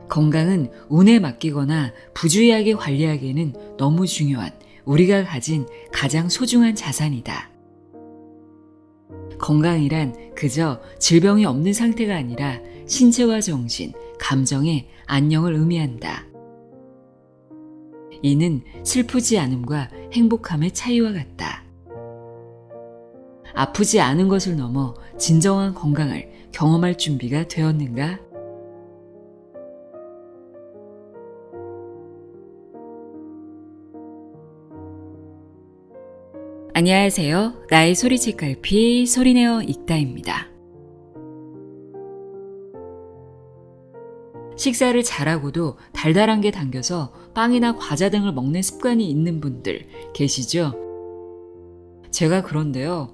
건강은 운에 맡기거나 부주의하게 관리하기에는 너무 중요한 우리가 가진 가장 소중한 자산이다. 건강이란 그저 질병이 없는 상태가 아니라 신체와 정신, 감정의 안녕을 의미한다. 이는 슬프지 않음과 행복함의 차이와 같다. 아프지 않은 것을 넘어 진정한 건강을 경험할 준비가 되었는가? 안녕하세요. 나의 소리책갈피 소리내어 읽다입니다. 식사를 잘하고도 달달한 게 당겨서 빵이나 과자 등을 먹는 습관이 있는 분들 계시죠? 제가 그런데요.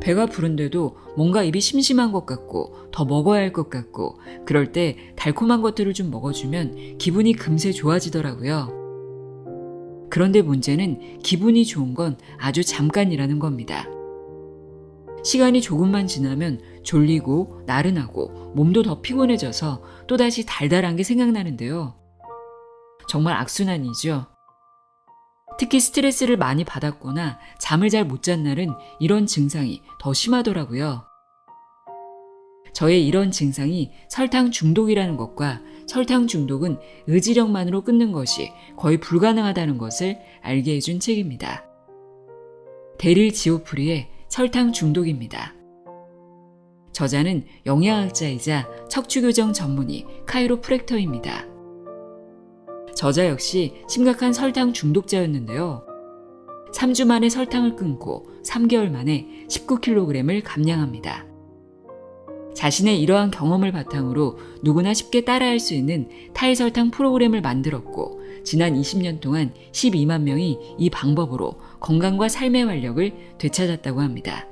배가 부른데도 뭔가 입이 심심한 것 같고 더 먹어야 할 것 같고 그럴 때 달콤한 것들을 좀 먹어주면 기분이 금세 좋아지더라고요. 그런데 문제는 기분이 좋은 건 아주 잠깐이라는 겁니다. 시간이 조금만 지나면 졸리고 나른하고 몸도 더 피곤해져서 또다시 달달한 게 생각나는데요. 정말 악순환이죠. 특히 스트레스를 많이 받았거나 잠을 잘 못 잔 날은 이런 증상이 더 심하더라고요. 저의 이런 증상이 설탕 중독이라는 것과 설탕 중독은 의지력만으로 끊는 것이 거의 불가능하다는 것을 알게 해준 책입니다. 데릴 지오프리의 설탕 중독입니다. 저자는 영양학자이자 척추교정 전문의 카이로프랙터입니다. 저자 역시 심각한 설탕 중독자였는데요. 3주 만에 설탕을 끊고 3개월 만에 19kg을 감량합니다. 자신의 이러한 경험을 바탕으로 누구나 쉽게 따라할 수 있는 탈설탕 프로그램을 만들었고 지난 20년 동안 12만 명이 이 방법으로 건강과 삶의 활력을 되찾았다고 합니다.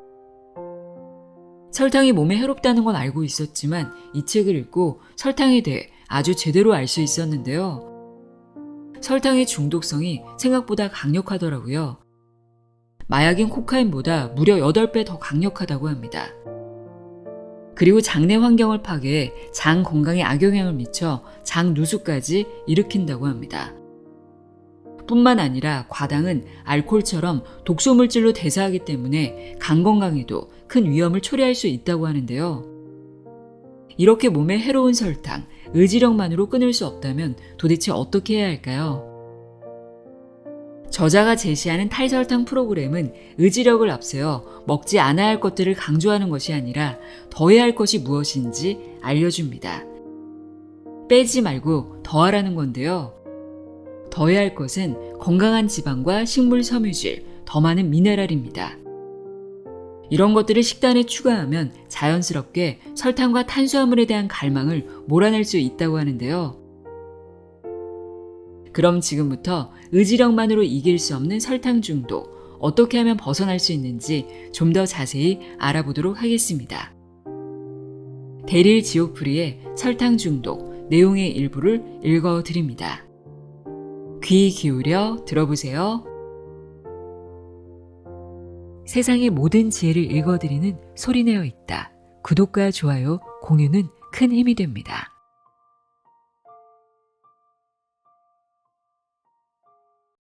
설탕이 몸에 해롭다는 건 알고 있었지만 이 책을 읽고 설탕에 대해 아주 제대로 알 수 있었는데요. 설탕의 중독성이 생각보다 강력하더라고요. 마약인 코카인보다 무려 8배 더 강력하다고 합니다. 그리고 장내 환경을 파괴해 장 건강에 악영향을 미쳐 장 누수까지 일으킨다고 합니다. 뿐만 아니라 과당은 알코올처럼 독소물질로 대사하기 때문에 간 건강에도 큰 위험을 초래할 수 있다고 하는데요. 이렇게 몸에 해로운 설탕, 의지력만으로 끊을 수 없다면 도대체 어떻게 해야 할까요? 저자가 제시하는 탈설탕 프로그램은 의지력을 앞세워 먹지 않아야 할 것들을 강조하는 것이 아니라 더해야 할 것이 무엇인지 알려줍니다. 빼지 말고 더하라는 건데요. 더해야 할 것은 건강한 지방과 식물 섬유질, 더 많은 미네랄입니다. 이런 것들을 식단에 추가하면 자연스럽게 설탕과 탄수화물에 대한 갈망을 몰아낼 수 있다고 하는데요. 그럼 지금부터 의지력만으로 이길 수 없는 설탕 중독, 어떻게 하면 벗어날 수 있는지 좀 더 자세히 알아보도록 하겠습니다. 데릴 지오프리의 설탕 중독, 내용의 일부를 읽어드립니다. 귀 기울여 들어보세요. 세상의 모든 지혜를 읽어드리는 소리내어 읽다. 구독과 좋아요, 공유는 큰 힘이 됩니다.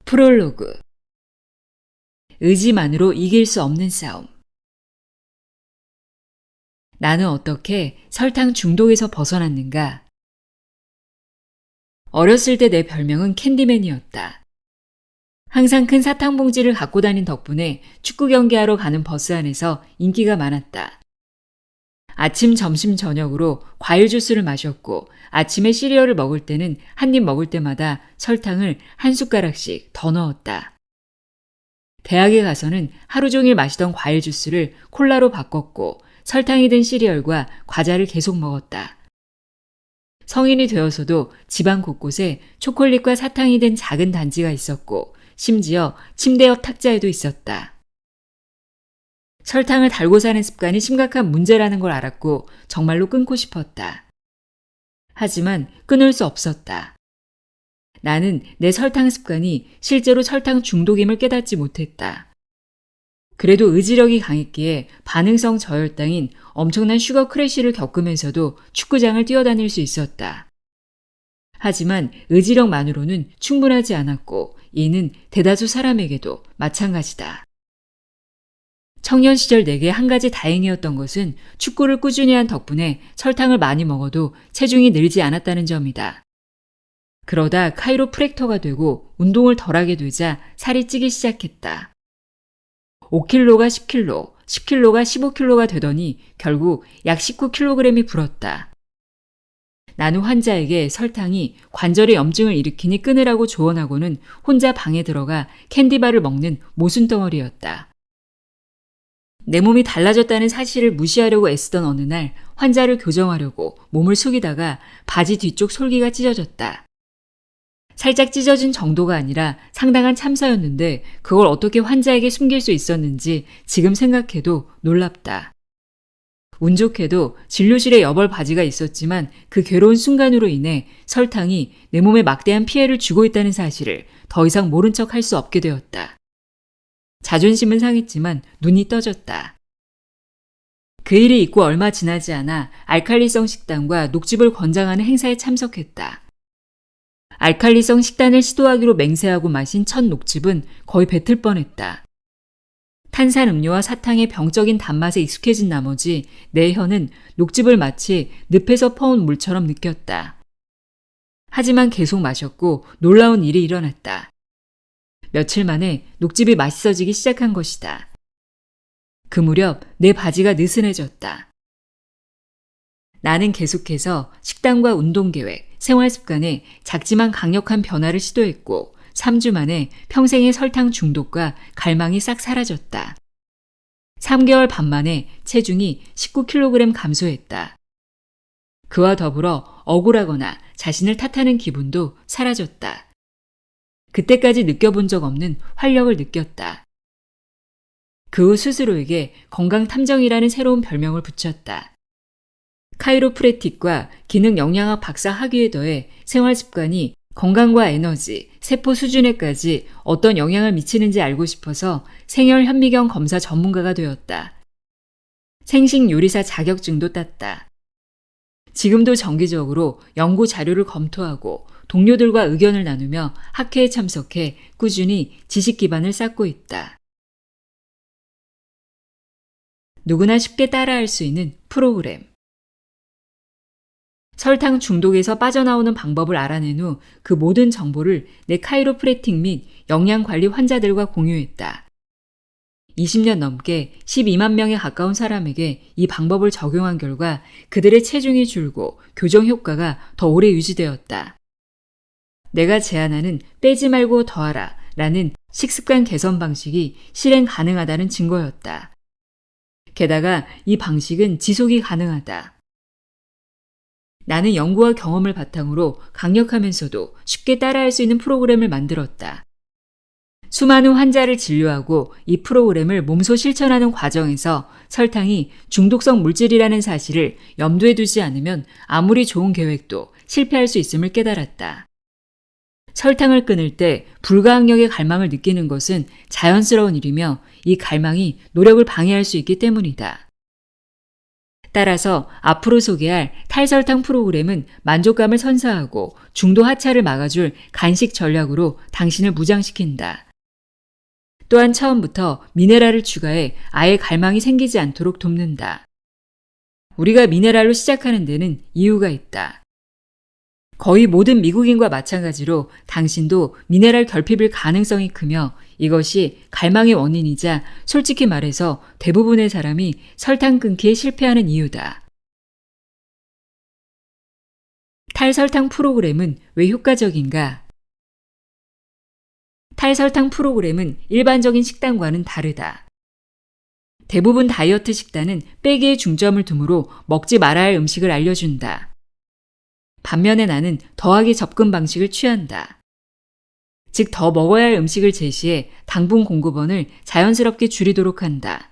프롤로그. 의지만으로 이길 수 없는 싸움. 나는 어떻게 설탕 중독에서 벗어났는가? 어렸을 때 내 별명은 캔디맨이었다. 항상 큰 사탕 봉지를 갖고 다닌 덕분에 축구 경기하러 가는 버스 안에서 인기가 많았다. 아침, 점심, 저녁으로 과일 주스를 마셨고 아침에 시리얼을 먹을 때는 한 입 먹을 때마다 설탕을 한 숟가락씩 더 넣었다. 대학에 가서는 하루 종일 마시던 과일 주스를 콜라로 바꿨고 설탕이 든 시리얼과 과자를 계속 먹었다. 성인이 되어서도 집안 곳곳에 초콜릿과 사탕이 든 작은 단지가 있었고 심지어 침대 옆 탁자에도 있었다. 설탕을 달고 사는 습관이 심각한 문제라는 걸 알았고 정말로 끊고 싶었다. 하지만 끊을 수 없었다. 나는 내 설탕 습관이 실제로 설탕 중독임을 깨닫지 못했다. 그래도 의지력이 강했기에 반응성 저혈당인 엄청난 슈거 크래쉬를 겪으면서도 축구장을 뛰어다닐 수 있었다. 하지만 의지력만으로는 충분하지 않았고 이는 대다수 사람에게도 마찬가지다. 청년 시절 내게 한 가지 다행이었던 것은 축구를 꾸준히 한 덕분에 설탕을 많이 먹어도 체중이 늘지 않았다는 점이다. 그러다 카이로프랙터가 되고 운동을 덜하게 되자 살이 찌기 시작했다. 5kg가 10kg, 10kg가 15kg가 되더니 결국 약 19kg이 불었다. 나는 환자에게 설탕이 관절에 염증을 일으키니 끊으라고 조언하고는 혼자 방에 들어가 캔디바를 먹는 모순덩어리였다. 내 몸이 달라졌다는 사실을 무시하려고 애쓰던 어느 날 환자를 교정하려고 몸을 숙이다가 바지 뒤쪽 솔기가 찢어졌다. 살짝 찢어진 정도가 아니라 상당한 참사였는데 그걸 어떻게 환자에게 숨길 수 있었는지 지금 생각해도 놀랍다. 운 좋게도 진료실에 여벌 바지가 있었지만 그 괴로운 순간으로 인해 설탕이 내 몸에 막대한 피해를 주고 있다는 사실을 더 이상 모른 척 할 수 없게 되었다. 자존심은 상했지만 눈이 떠졌다. 그 일이 있고 얼마 지나지 않아 알칼리성 식단과 녹즙을 권장하는 행사에 참석했다. 알칼리성 식단을 시도하기로 맹세하고 마신 첫 녹즙은 거의 뱉을 뻔했다. 탄산음료와 사탕의 병적인 단맛에 익숙해진 나머지 내 혀는 녹즙을 마치 늪에서 퍼온 물처럼 느꼈다. 하지만 계속 마셨고 놀라운 일이 일어났다. 며칠 만에 녹즙이 맛있어지기 시작한 것이다. 그 무렵 내 바지가 느슨해졌다. 나는 계속해서 식단과 운동계획, 생활습관에 작지만 강력한 변화를 시도했고 3주 만에 평생의 설탕 중독과 갈망이 싹 사라졌다. 3개월 반 만에 체중이 19kg 감소했다. 그와 더불어 억울하거나 자신을 탓하는 기분도 사라졌다. 그때까지 느껴본 적 없는 활력을 느꼈다. 그 후 스스로에게 건강탐정이라는 새로운 별명을 붙였다. 카이로프래틱과 기능영양학 박사 학위에 더해 생활습관이 건강과 에너지, 세포 수준에까지 어떤 영향을 미치는지 알고 싶어서 생혈현미경 검사 전문가가 되었다. 생식요리사 자격증도 땄다. 지금도 정기적으로 연구 자료를 검토하고 동료들과 의견을 나누며 학회에 참석해 꾸준히 지식 기반을 쌓고 있다. 누구나 쉽게 따라할 수 있는 프로그램. 설탕 중독에서 빠져나오는 방법을 알아낸 후 그 모든 정보를 내 카이로프래틱 및 영양관리 환자들과 공유했다. 20년 넘게 12만 명에 가까운 사람에게 이 방법을 적용한 결과 그들의 체중이 줄고 교정 효과가 더 오래 유지되었다. 내가 제안하는 빼지 말고 더하라 라는 식습관 개선 방식이 실행 가능하다는 증거였다. 게다가 이 방식은 지속이 가능하다. 나는 연구와 경험을 바탕으로 강력하면서도 쉽게 따라할 수 있는 프로그램을 만들었다. 수많은 환자를 진료하고 이 프로그램을 몸소 실천하는 과정에서 설탕이 중독성 물질이라는 사실을 염두에 두지 않으면 아무리 좋은 계획도 실패할 수 있음을 깨달았다. 설탕을 끊을 때 불가항력의 갈망을 느끼는 것은 자연스러운 일이며 이 갈망이 노력을 방해할 수 있기 때문이다. 따라서 앞으로 소개할 탈설탕 프로그램은 만족감을 선사하고 중도 하차를 막아줄 간식 전략으로 당신을 무장시킨다. 또한 처음부터 미네랄을 추가해 아예 갈망이 생기지 않도록 돕는다. 우리가 미네랄로 시작하는 데는 이유가 있다. 거의 모든 미국인과 마찬가지로 당신도 미네랄 결핍일 가능성이 크며 이것이 갈망의 원인이자 솔직히 말해서 대부분의 사람이 설탕 끊기에 실패하는 이유다. 탈설탕 프로그램은 왜 효과적인가? 탈설탕 프로그램은 일반적인 식단과는 다르다. 대부분 다이어트 식단은 빼기에 중점을 두므로 먹지 말아야 할 음식을 알려준다. 반면에 나는 더하기 접근 방식을 취한다. 즉 더 먹어야 할 음식을 제시해 당분 공급원을 자연스럽게 줄이도록 한다.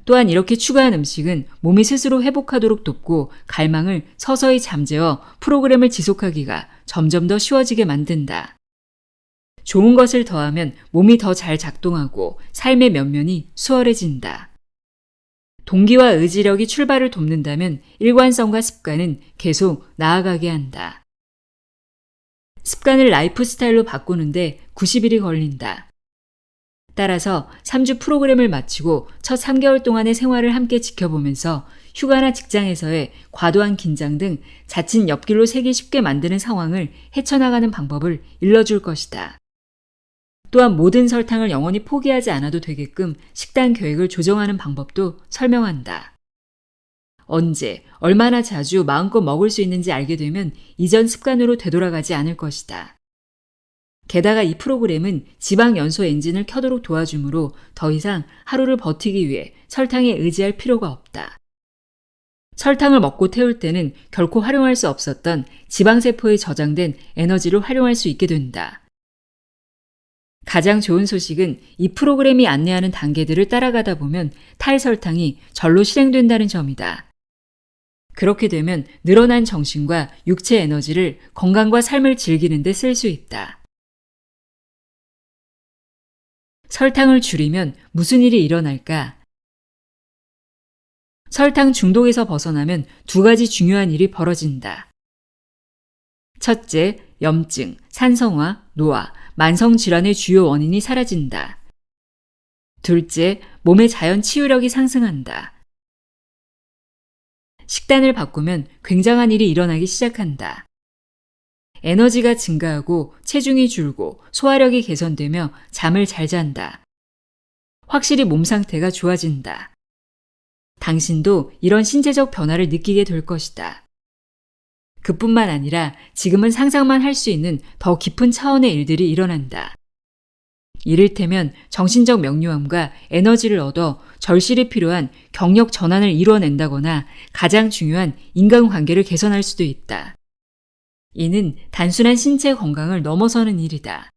또한 이렇게 추가한 음식은 몸이 스스로 회복하도록 돕고 갈망을 서서히 잠재워 프로그램을 지속하기가 점점 더 쉬워지게 만든다. 좋은 것을 더하면 몸이 더 잘 작동하고 삶의 면면이 수월해진다. 동기와 의지력이 출발을 돕는다면 일관성과 습관은 계속 나아가게 한다. 습관을 라이프 스타일로 바꾸는데 90일이 걸린다. 따라서 3주 프로그램을 마치고 첫 3개월 동안의 생활을 함께 지켜보면서 휴가나 직장에서의 과도한 긴장 등 자칫 옆길로 새기 쉽게 만드는 상황을 헤쳐나가는 방법을 일러줄 것이다. 또한 모든 설탕을 영원히 포기하지 않아도 되게끔 식단 계획을 조정하는 방법도 설명한다. 언제, 얼마나 자주 마음껏 먹을 수 있는지 알게 되면 이전 습관으로 되돌아가지 않을 것이다. 게다가 이 프로그램은 지방 연소 엔진을 켜도록 도와주므로 더 이상 하루를 버티기 위해 설탕에 의지할 필요가 없다. 설탕을 먹고 태울 때는 결코 활용할 수 없었던 지방세포에 저장된 에너지를 활용할 수 있게 된다. 가장 좋은 소식은 이 프로그램이 안내하는 단계들을 따라가다 보면 탈설탕이 절로 실행된다는 점이다. 그렇게 되면 늘어난 정신과 육체 에너지를 건강과 삶을 즐기는 데 쓸 수 있다. 설탕을 줄이면 무슨 일이 일어날까? 설탕 중독에서 벗어나면 두 가지 중요한 일이 벌어진다. 첫째, 염증, 산성화, 노화, 만성질환의 주요 원인이 사라진다. 둘째, 몸의 자연 치유력이 상승한다. 식단을 바꾸면 굉장한 일이 일어나기 시작한다. 에너지가 증가하고 체중이 줄고 소화력이 개선되며 잠을 잘 잔다. 확실히 몸 상태가 좋아진다. 당신도 이런 신체적 변화를 느끼게 될 것이다. 그뿐만 아니라 지금은 상상만 할 수 있는 더 깊은 차원의 일들이 일어난다. 이를테면 정신적 명료함과 에너지를 얻어 절실히 필요한 경력 전환을 이루어낸다거나 가장 중요한 인간관계를 개선할 수도 있다. 이는 단순한 신체 건강을 넘어서는 일이다.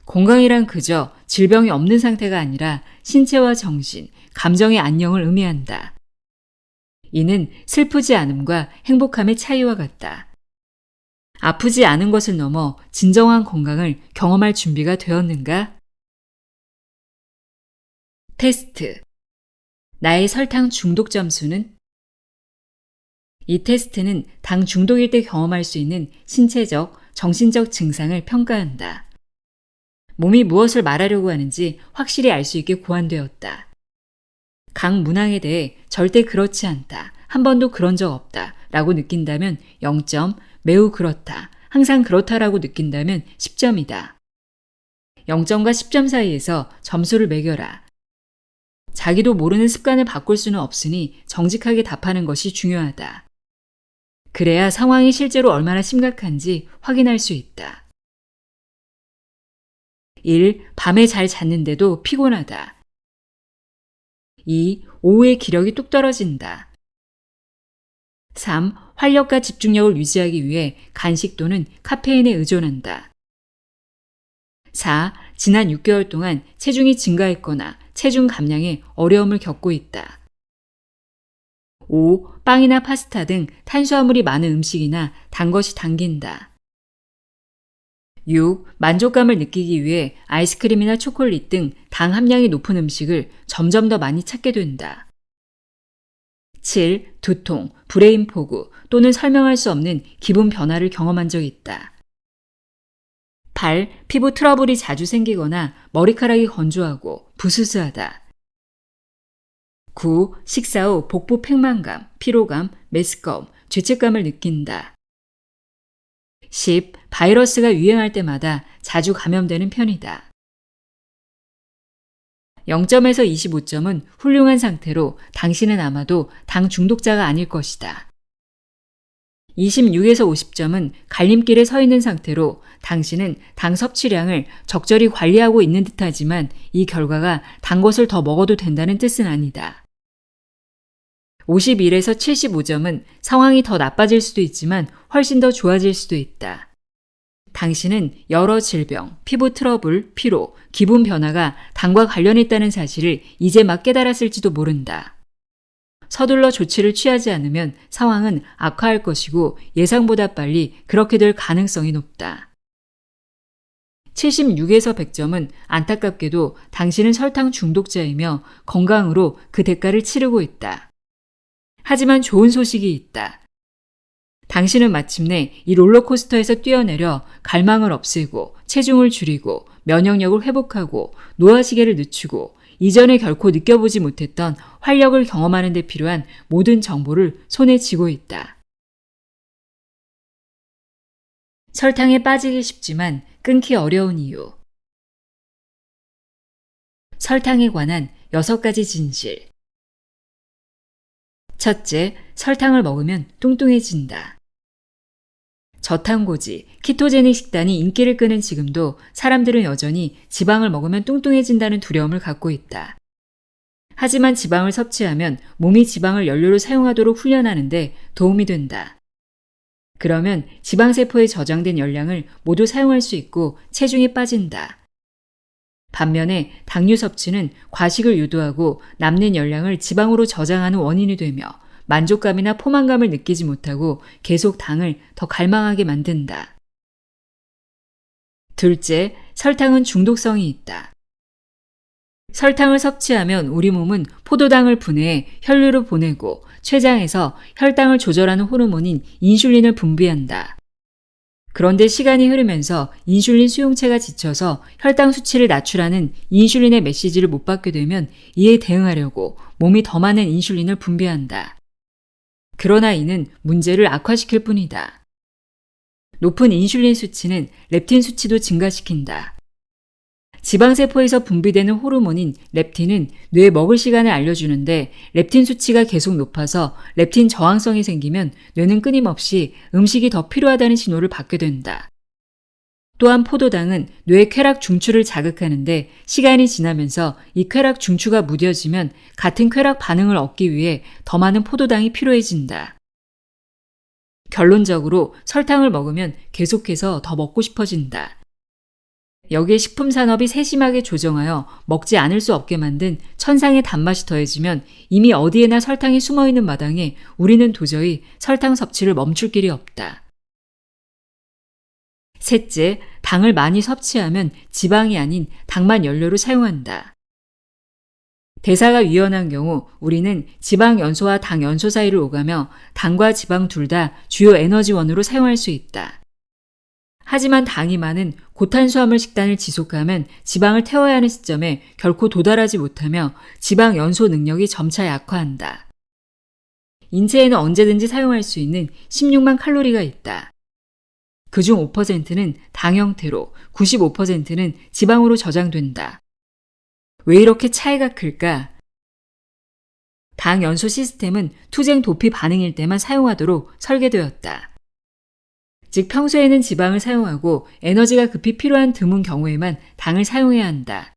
건강이란 그저 질병이 없는 상태가 아니라 신체와 정신, 감정의 안녕을 의미한다. 이는 슬프지 않음과 행복함의 차이와 같다. 아프지 않은 것을 넘어 진정한 건강을 경험할 준비가 되었는가? 테스트. 나의 설탕 중독 점수는? 이 테스트는 당 중독일 때 경험할 수 있는 신체적, 정신적 증상을 평가한다. 몸이 무엇을 말하려고 하는지 확실히 알 수 있게 고안되었다. 각 문항에 대해 절대 그렇지 않다, 한 번도 그런 적 없다 라고 느낀다면 0점, 매우 그렇다, 항상 그렇다라고 느낀다면 10점이다. 0점과 10점 사이에서 점수를 매겨라. 자기도 모르는 습관을 바꿀 수는 없으니 정직하게 답하는 것이 중요하다. 그래야 상황이 실제로 얼마나 심각한지 확인할 수 있다. 1. 밤에 잘 잤는데도 피곤하다. 2. 오후에 기력이 뚝 떨어진다. 3. 활력과 집중력을 유지하기 위해 간식 또는 카페인에 의존한다. 4. 지난 6개월 동안 체중이 증가했거나 체중 감량에 어려움을 겪고 있다. 5. 빵이나 파스타 등 탄수화물이 많은 음식이나 단 것이 당긴다. 6. 만족감을 느끼기 위해 아이스크림이나 초콜릿 등 당 함량이 높은 음식을 점점 더 많이 찾게 된다. 7. 두통, 브레인 포구 또는 설명할 수 없는 기분 변화를 경험한 적 있다. 8. 피부 트러블이 자주 생기거나 머리카락이 건조하고 부스스하다. 9. 식사 후 복부 팽만감, 피로감, 메스꺼움, 죄책감을 느낀다. 10. 바이러스가 유행할 때마다 자주 감염되는 편이다. 0점에서 25점은 훌륭한 상태로 당신은 아마도 당 중독자가 아닐 것이다. 26에서 50점은 갈림길에 서 있는 상태로 당신은 당 섭취량을 적절히 관리하고 있는 듯하지만 이 결과가 단 것을 더 먹어도 된다는 뜻은 아니다. 51에서 75점은 상황이 더 나빠질 수도 있지만 훨씬 더 좋아질 수도 있다. 당신은 여러 질병, 피부 트러블, 피로, 기분 변화가 당과 관련있다는 사실을 이제 막 깨달았을지도 모른다. 서둘러 조치를 취하지 않으면 상황은 악화할 것이고 예상보다 빨리 그렇게 될 가능성이 높다. 76에서 100점은 안타깝게도 당신은 설탕 중독자이며 건강으로 그 대가를 치르고 있다. 하지만 좋은 소식이 있다. 당신은 마침내 이 롤러코스터에서 뛰어내려 갈망을 없애고 체중을 줄이고 면역력을 회복하고 노화시계를 늦추고 이전에 결코 느껴보지 못했던 활력을 경험하는 데 필요한 모든 정보를 손에 쥐고 있다. 설탕에 빠지기 쉽지만 끊기 어려운 이유. 설탕에 관한 6가지 진실. 첫째, 설탕을 먹으면 뚱뚱해진다. 저탄고지, 키토제닉 식단이 인기를 끄는 지금도 사람들은 여전히 지방을 먹으면 뚱뚱해진다는 두려움을 갖고 있다. 하지만 지방을 섭취하면 몸이 지방을 연료로 사용하도록 훈련하는데 도움이 된다. 그러면 지방세포에 저장된 열량을 모두 사용할 수 있고 체중이 빠진다. 반면에 당류 섭취는 과식을 유도하고 남는 열량을 지방으로 저장하는 원인이 되며 만족감이나 포만감을 느끼지 못하고 계속 당을 더 갈망하게 만든다. 둘째, 설탕은 중독성이 있다. 설탕을 섭취하면 우리 몸은 포도당을 분해해 혈류로 보내고 췌장에서 혈당을 조절하는 호르몬인 인슐린을 분비한다. 그런데 시간이 흐르면서 인슐린 수용체가 지쳐서 혈당 수치를 낮추라는 인슐린의 메시지를 못 받게 되면 이에 대응하려고 몸이 더 많은 인슐린을 분비한다. 그러나 이는 문제를 악화시킬 뿐이다. 높은 인슐린 수치는 렙틴 수치도 증가시킨다. 지방세포에서 분비되는 호르몬인 렙틴은 뇌에 먹을 시간을 알려주는데 렙틴 수치가 계속 높아서 렙틴 저항성이 생기면 뇌는 끊임없이 음식이 더 필요하다는 신호를 받게 된다. 또한 포도당은 뇌의 쾌락 중추를 자극하는데 시간이 지나면서 이 쾌락 중추가 무뎌지면 같은 쾌락 반응을 얻기 위해 더 많은 포도당이 필요해진다. 결론적으로 설탕을 먹으면 계속해서 더 먹고 싶어진다. 여기에 식품산업이 세심하게 조정하여 먹지 않을 수 없게 만든 천상의 단맛이 더해지면 이미 어디에나 설탕이 숨어있는 마당에 우리는 도저히 설탕 섭취를 멈출 길이 없다. 셋째, 당을 많이 섭취하면 지방이 아닌 당만 연료로 사용한다. 대사가 유연한 경우 우리는 지방 연소와 당 연소 사이를 오가며 당과 지방 둘 다 주요 에너지원으로 사용할 수 있다. 하지만 당이 많은 고탄수화물 식단을 지속하면 지방을 태워야 하는 시점에 결코 도달하지 못하며 지방 연소 능력이 점차 약화한다. 인체에는 언제든지 사용할 수 있는 16만 칼로리가 있다. 그중 5%는 당 형태로 95%는 지방으로 저장된다. 왜 이렇게 차이가 클까? 당 연소 시스템은 투쟁 도피 반응일 때만 사용하도록 설계되었다. 즉 평소에는 지방을 사용하고 에너지가 급히 필요한 드문 경우에만 당을 사용해야 한다.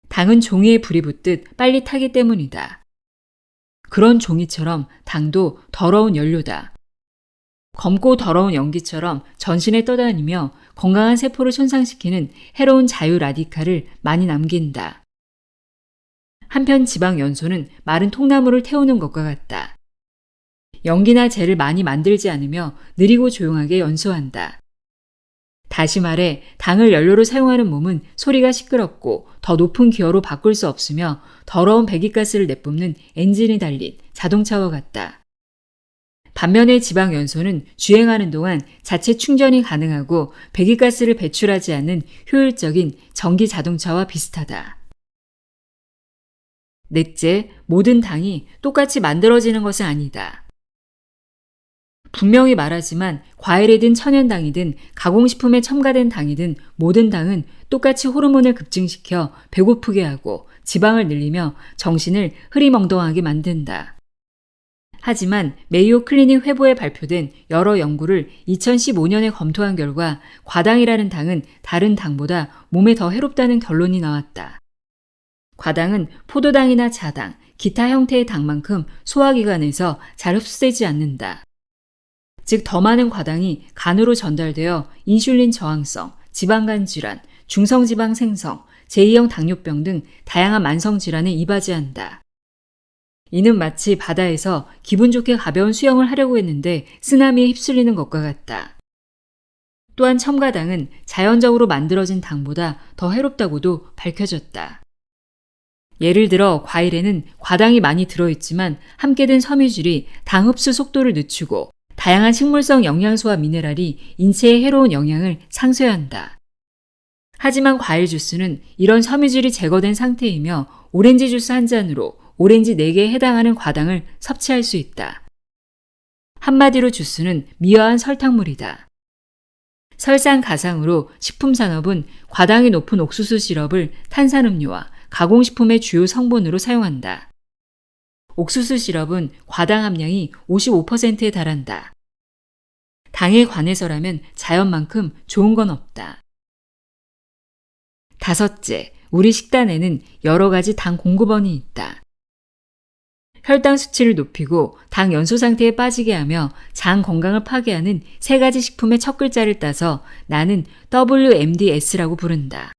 당은 종이에 불이 붙듯 빨리 타기 때문이다. 그런 종이처럼 당도 더러운 연료다. 검고 더러운 연기처럼 전신에 떠다니며 건강한 세포를 손상시키는 해로운 자유 라디칼을 많이 남긴다. 한편 지방 연소는 마른 통나무를 태우는 것과 같다. 연기나 젤을 많이 만들지 않으며 느리고 조용하게 연소한다. 다시 말해 당을 연료로 사용하는 몸은 소리가 시끄럽고 더 높은 기어로 바꿀 수 없으며 더러운 배기가스를 내뿜는 엔진이 달린 자동차와 같다. 반면에 지방 연소는 주행하는 동안 자체 충전이 가능하고 배기가스를 배출하지 않는 효율적인 전기 자동차와 비슷하다. 넷째, 모든 당이 똑같이 만들어지는 것은 아니다. 분명히 말하지만 과일이든 천연당이든 가공식품에 첨가된 당이든 모든 당은 똑같이 호르몬을 급증시켜 배고프게 하고 지방을 늘리며 정신을 흐리멍덩하게 만든다. 하지만 메이오 클리닉 회보에 발표된 여러 연구를 2015년에 검토한 결과 과당이라는 당은 다른 당보다 몸에 더 해롭다는 결론이 나왔다. 과당은 포도당이나 자당, 기타 형태의 당만큼 소화기관에서 잘 흡수되지 않는다. 즉 더 많은 과당이 간으로 전달되어 인슐린 저항성, 지방간 질환, 중성지방 생성, 제2형 당뇨병 등 다양한 만성질환에 이바지한다. 이는 마치 바다에서 기분 좋게 가벼운 수영을 하려고 했는데 쓰나미에 휩쓸리는 것과 같다. 또한 첨가당은 자연적으로 만들어진 당보다 더 해롭다고도 밝혀졌다. 예를 들어 과일에는 과당이 많이 들어있지만 함께 든 섬유질이 당 흡수 속도를 늦추고 다양한 식물성 영양소와 미네랄이 인체에 해로운 영향을 상쇄한다. 하지만 과일 주스는 이런 섬유질이 제거된 상태이며 오렌지 주스 한 잔으로 오렌지 4개에 해당하는 과당을 섭취할 수 있다. 한마디로 주스는 미화한 설탕물이다. 설상가상으로 식품산업은 과당이 높은 옥수수 시럽을 탄산음료와 가공식품의 주요 성분으로 사용한다. 옥수수 시럽은 과당 함량이 55%에 달한다. 당에 관해서라면 자연만큼 좋은 건 없다. 5째, 우리 식단에는 여러 가지 당 공급원이 있다. 혈당 수치를 높이고 당 연소 상태에 빠지게 하며 장 건강을 파괴하는 3가지 식품의 첫 글자를 따서 나는 WMDS라고 부른다.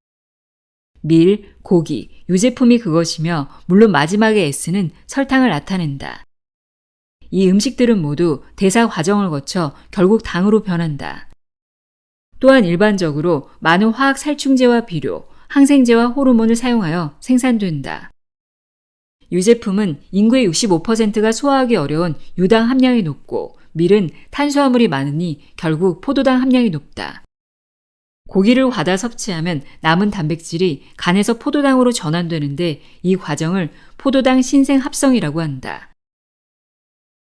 밀, 고기, 유제품이 그것이며 물론 마지막의 S는 설탕을 나타낸다. 이 음식들은 모두 대사 과정을 거쳐 결국 당으로 변한다. 또한 일반적으로 많은 화학 살충제와 비료, 항생제와 호르몬을 사용하여 생산된다. 유제품은 인구의 65%가 소화하기 어려운 유당 함량이 높고 밀은 탄수화물이 많으니 결국 포도당 함량이 높다. 고기를 과다 섭취하면 남은 단백질이 간에서 포도당으로 전환되는데 이 과정을 포도당 신생 합성이라고 한다.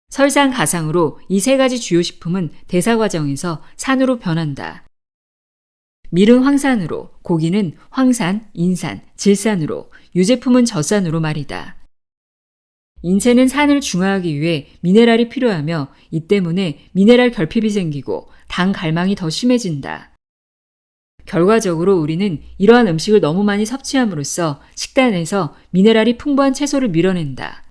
설상가상으로 이 3가지 주요 식품은 대사 과정에서 산으로 변한다. 밀은 황산으로, 고기는 황산, 인산, 질산으로, 유제품은 젖산으로 말이다. 인체는 산을 중화하기 위해 미네랄이 필요하며 이 때문에 미네랄 결핍이 생기고 당 갈망이 더 심해진다. 결과적으로 우리는 이러한 음식을 너무 많이 섭취함으로써 식단에서 미네랄이 풍부한 채소를 밀어낸다.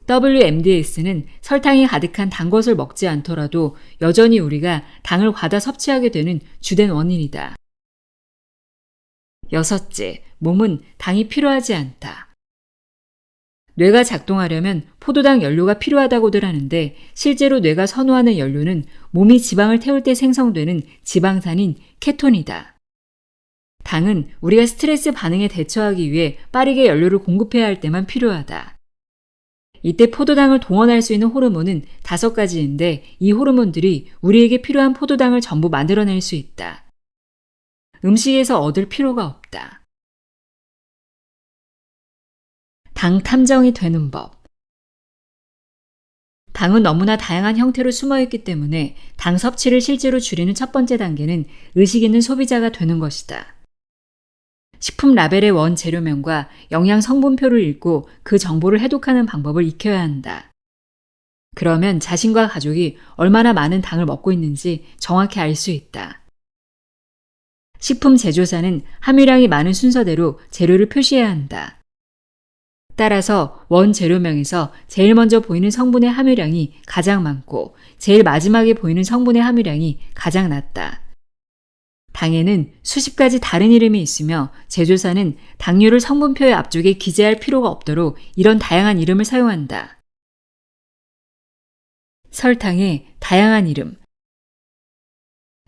WMDS는 설탕이 가득한 단 것을 먹지 않더라도 여전히 우리가 당을 과다 섭취하게 되는 주된 원인이다. 6째, 몸은 당이 필요하지 않다. 뇌가 작동하려면 포도당 연료가 필요하다고들 하는데 실제로 뇌가 선호하는 연료는 몸이 지방을 태울 때 생성되는 지방산인 케톤이다. 당은 우리가 스트레스 반응에 대처하기 위해 빠르게 연료를 공급해야 할 때만 필요하다. 이때 포도당을 동원할 수 있는 호르몬은 5가지인데 이 호르몬들이 우리에게 필요한 포도당을 전부 만들어낼 수 있다. 음식에서 얻을 필요가 없다. 당 탐정이 되는 법. 당은 너무나 다양한 형태로 숨어있기 때문에 당 섭취를 실제로 줄이는 첫 번째 단계는 의식 있는 소비자가 되는 것이다. 식품 라벨의 원재료명과 영양 성분표를 읽고 그 정보를 해독하는 방법을 익혀야 한다. 그러면 자신과 가족이 얼마나 많은 당을 먹고 있는지 정확히 알 수 있다. 식품 제조사는 함유량이 많은 순서대로 재료를 표시해야 한다. 따라서 원재료명에서 제일 먼저 보이는 성분의 함유량이 가장 많고 제일 마지막에 보이는 성분의 함유량이 가장 낮다. 당에는 수십 가지 다른 이름이 있으며 제조사는 당류를 성분표의 앞쪽에 기재할 필요가 없도록 이런 다양한 이름을 사용한다. 설탕의 다양한 이름.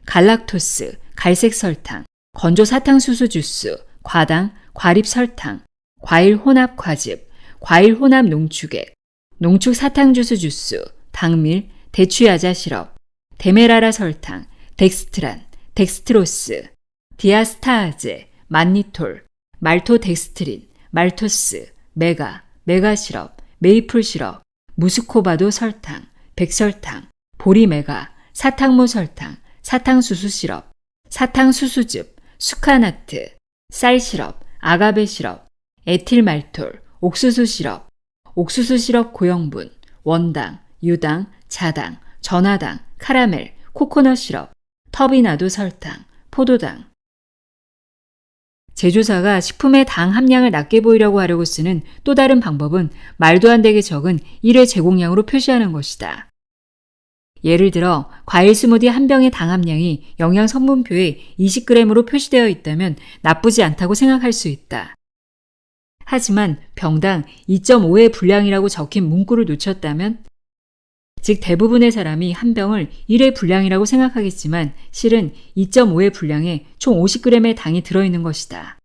갈락토스, 갈색 설탕, 건조 사탕수수 주스, 과당, 과립 설탕, 과일 혼합 과즙, 과일 혼합 농축액, 농축 사탕주스 주스, 당밀, 대추야자 시럽, 데메라라 설탕, 덱스트란, 덱스트로스, 디아스타아제, 만니톨, 말토덱스트린, 말토스, 메가, 메가 시럽, 메이플 시럽, 무스코바도 설탕, 백설탕, 보리메가, 사탕무 설탕, 사탕수수 시럽, 사탕수수즙, 수카나트, 쌀 시럽, 아가베 시럽, 에틸말톨, 옥수수 시럽, 옥수수 시럽 고형분, 원당, 유당, 자당, 전하당, 카라멜, 코코넛 시럽, 터비나도 설탕, 포도당. 제조사가 식품의 당 함량을 낮게 보이려고 하려고 쓰는 또 다른 방법은 말도 안 되게 적은 1회 제공량으로 표시하는 것이다. 예를 들어 과일 스무디 한 병의 당 함량이 영양 성분표에 20g으로 표시되어 있다면 나쁘지 않다고 생각할 수 있다. 하지만 병당 2.5의 분량이라고 적힌 문구를 놓쳤다면, 즉 대부분의 사람이 한 병을 1회 분량이라고 생각하겠지만 실은 2.5의 분량에 총 50g의 당이 들어있는 것이다.